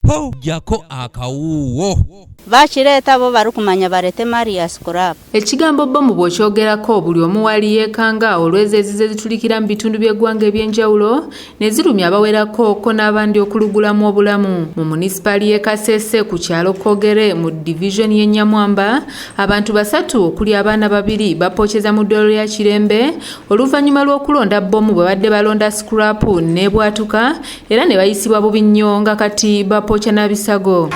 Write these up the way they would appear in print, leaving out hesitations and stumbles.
po jako akawuwo bakireta bo barukumanya barete Maria scrap. Ekigambo bomu bw'okyogerako buli omu wali yeekanga olw'ezezize zitulikira mu bitundu by'eggwanga eby'enjawulo ne zirumya abawerako ko n'abandi okulugulamu obulamu. Mu munisipaali y'e Kasese ku kyalo Kogere mu division y'e Nyamwamba, abantu 3 okuli abaana 2 bapookeza mu ddwaliro lya Kirembe oluvannyuma lw'okulonda bomu bwe badde balonda scrap n'ebwatuka era ne bayisibwa bubi nnyo nga kati bapookya n'abisago.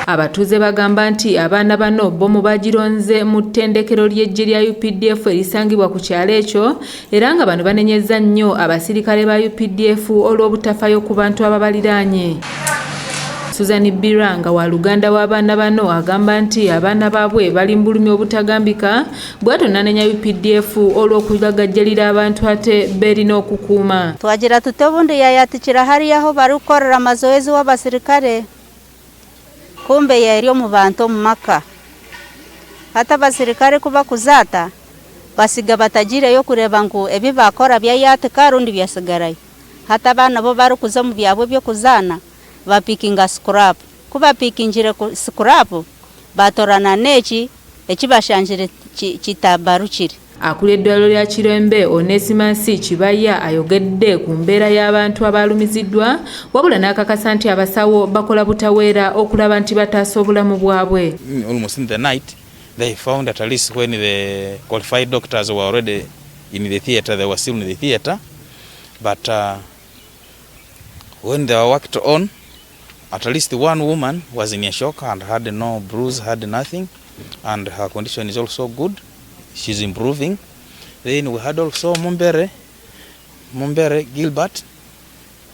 Abatuuze bagamba nti abaana bano bomu bagironze mu ttendekero ly'eggye lya UPDF erisangibwa ku kyalo ekyo era nga bano banenyezza nnyo abasirikale ba UPDF olw'obutafayo ku bantu ababaliraanye. Susan Biranga wa Luganda w'abaana bano agamba nti abaana baabwe bali mu bulumi obutagambika bw'atyo n'anenya UPDF olw'okulagajjalira abantu ate berina okukuuma. Twagira tuti obundi yayatikira hariya aho bari kukorera amazoezi w'abasirikale kumbe yari mu bantu mu maka hata basirikare kuba kuzata basiga batagireyo kureba ngo ebi bakora byayate karundi byasigarayo hata bana bo bari kuza mu byabo byo kuzana bapikinga scrap kuba pikingire scrap batorana neki ekibashanjire kitabarukire. Akuli eddwaliro lya Kirembe Onesimansi Kibaya ayogedde ku mbeera y'abantu abalumiziddwa wabula n'akakasa nti abasawo bakola butaweera okulaba nti bataasa obulamu bwabwe. Almost in the night they found at least when the qualified doctors were already in the theater, they were still in the theater, but when they were worked on, at least one woman was in a shock and had no bruise, had nothing, and her condition is also good. She's improving. Then we had also Mumbere Gilbert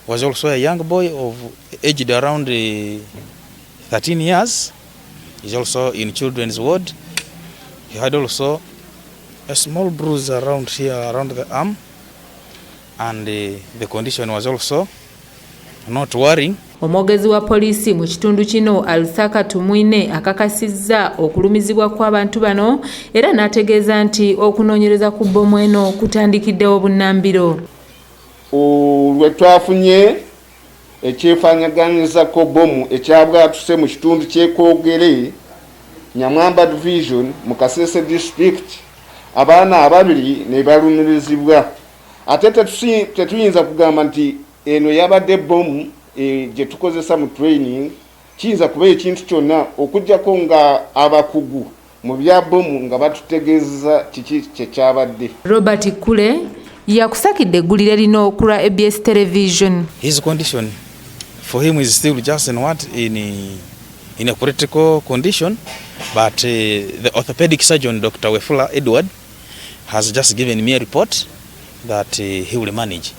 was also a young boy of aged around 13 years. He's also in children's ward. He had also a small bruise around here, around the arm, and the condition was also not worrying. Omwogezi wa poliisi mu kitundu kino Alusaka Tumwine akakasizza okulumizibwa kw'abantu bano era n'ategeeza nti okunoonyereza ku bomu eno kutandikiddewo bunnambiro. Olwe twafunye ekyefaanaganyiza ko bomu ekyabwatuse mu kitundu ky'Ekogere Nyamwamba division mu Kasese district abaana 2 ne balumirizibwa ate tetuyinza kugamba nti eno yabadde bomu je tukozesa mu training kiyinza kuba ekintu kyonna okujjako nga abakugu mu bya bomu nga batutegeeza kiki kyabadde. Robert Kule yakusakidde eggulire lino ku lwa ABS television. His condition for him is still just in a critical condition, but the orthopedic surgeon Dr. Wefula Edward has just given me a report that he will manage.